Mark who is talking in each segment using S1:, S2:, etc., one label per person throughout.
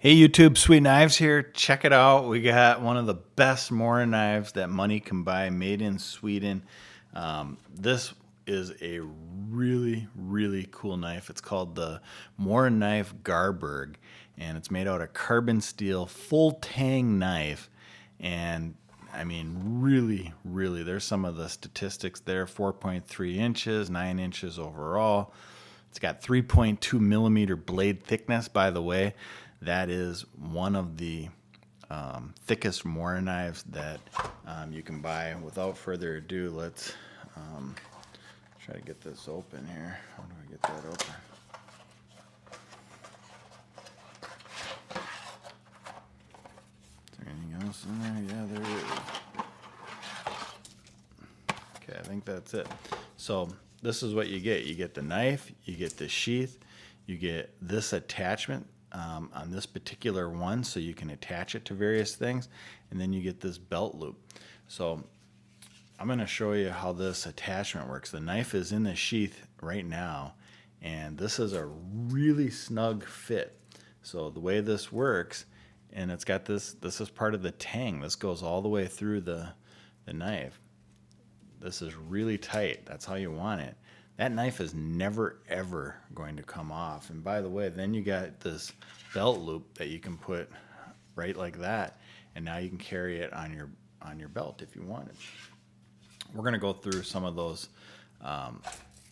S1: Hey YouTube, Sweetknives here. Check it out. We got one of the best Mora knives that money can buy, made in Sweden. This is a really cool knife. It's called the MoraKniv Garberg, and it's made out of carbon steel, full tang knife. And I mean, really, there's some of the statistics there: 4.3 inches, 9 inches overall. It's got 3.2 millimeter blade thickness, by the way. That is one of the thickest Mora knives that you can buy. Without further ado, let's try to get this open here. How do I get that open? Is there anything else in there? Yeah, there is. Okay, I think that's it. So this is what you get. You get the knife, you get the sheath, you get this attachment on this particular one so you can attach it to various things, and then you get this belt loop. So I'm going to show you how this attachment works. The knife is in the sheath right now, and this is a really snug fit. So the way this works, and it's got this is part of the tang. This goes all the way through the knife. This is really tight. That's how you want it. That knife is never ever going to come off. And by the way, then you got this belt loop that you can put right like that, and now you can carry it on your belt if you wanted. We're going to go through some of those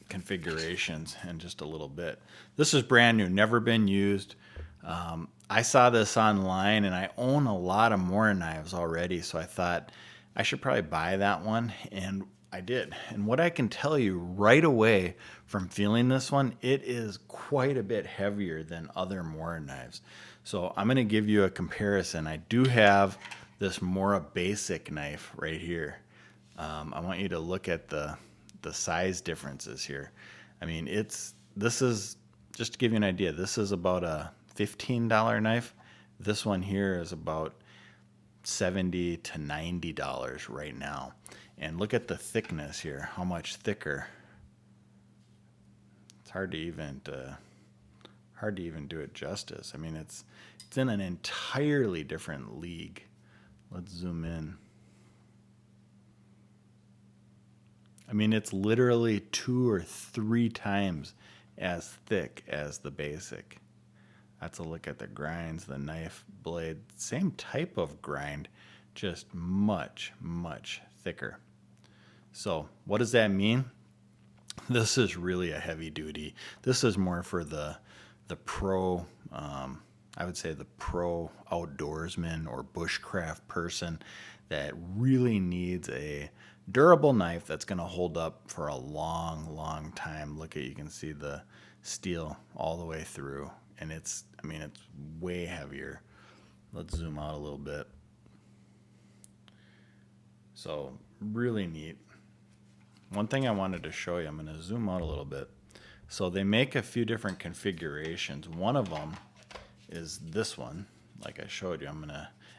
S1: configurations in just a little bit. This is brand new, never been used. I saw this online, and I own a lot of Mora knives already, so I thought I should probably buy that one, and I did. And what I can tell you right away from feeling this one, it is quite a bit heavier than other Mora knives. So I'm going to give you a comparison. I do have this Mora basic knife right here. I want you to look at the size differences here. I mean, this is, just to give you an idea, this is about a $15 knife. This one here is about $70 to $90 right now. And look at the thickness here, how much thicker. It's hard to even do it justice. I mean, it's in an entirely different league. Let's zoom in. I mean, it's literally 2 or 3 times as thick as the basic. That's a look at the grinds, the knife blade, same type of grind, just much thicker. So what does that mean? This is really a heavy duty. This is more for the pro, I would say the pro outdoorsman or bushcraft person that really needs a durable knife that's going to hold up for a long time. Look at, you can see the steel all the way through, and it's way heavier. Let's zoom out a little bit. So really neat. One thing I wanted to show you, I'm going to zoom out a little bit. So they make a few different configurations. One of them is this one, like I showed you. And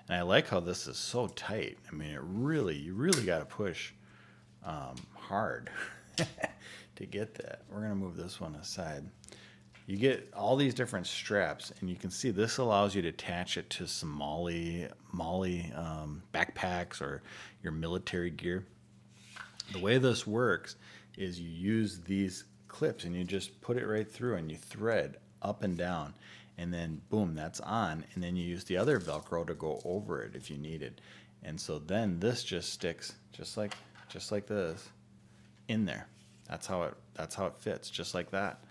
S1: I like how this is so tight. I mean, you really got to push hard to get that. We're going to move this one aside. You get all these different straps, and you can see this allows you to attach it to some MOLLE backpacks or your military gear. The way this works is you use these clips and you just put it right through and you thread up and down, and then boom, that's on, and then you use the other Velcro to go over it if you need it. And so then this just sticks just like this in there. That's how it fits, just like that.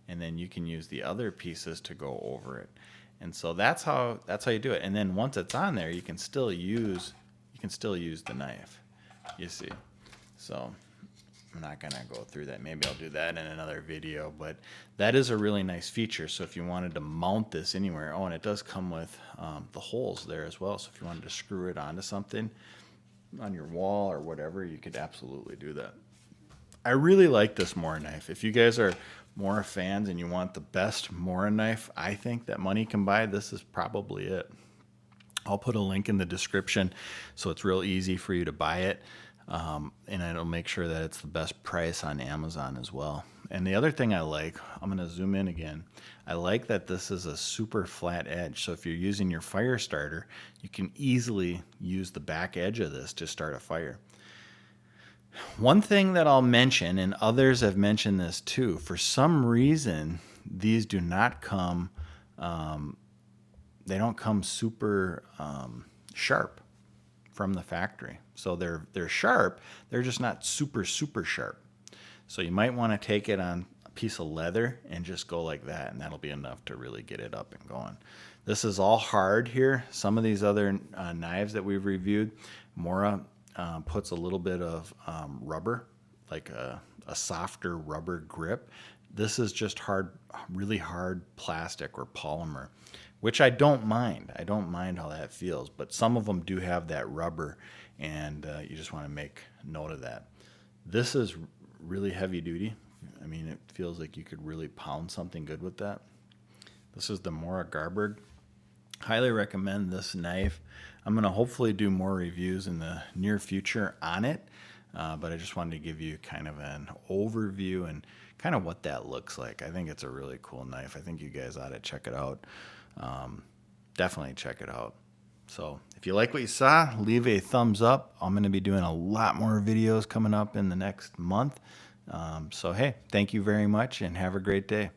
S1: And then you can use the other pieces to go over it. And so that's how you do it. And then once it's on there, you can still use the knife. You see. So I'm not going to go through that. Maybe I'll do that in another video, but that is a really nice feature. So if you wanted to mount this anywhere, and it does come with the holes there as well. So if you wanted to screw it onto something on your wall or whatever, you could absolutely do that. I really like this Mora knife. If you guys are Mora fans and you want the best Mora knife I think that money can buy, this is probably it. I'll put a link in the description so it's real easy for you to buy it. And it'll make sure that it's the best price on Amazon as well. And the other thing I like, I'm going to zoom in again. I like that this is a super flat edge. So if you're using your fire starter, you can easily use the back edge of this to start a fire. One thing that I'll mention, and others have mentioned this too, for some reason, these do not come, they don't come super sharp from the factory. So they're sharp, they're just not super sharp. So you might want to take it on a piece of leather and just go like that, and that'll be enough to really get it up and going. This is all hard here. Some of these other knives that we've reviewed, Mora puts a little bit of rubber, like a softer rubber grip. This is just hard, really hard plastic or polymer, which I don't mind. I don't mind how that feels, but some of them do have that rubber, and you just want to make note of that. This is really heavy duty. I mean, it feels like you could really pound something good with that. This is the MoraKniv Garberg. Highly recommend this knife. I'm going to hopefully do more reviews in the near future on it, but I just wanted to give you kind of an overview and kind of what that looks like. I think it's a really cool knife. I think you guys ought to check it out. Definitely check it out. So if you like what you saw, leave a thumbs up. I'm going to be doing a lot more videos coming up in the next month. So hey, thank you very much and have a great day.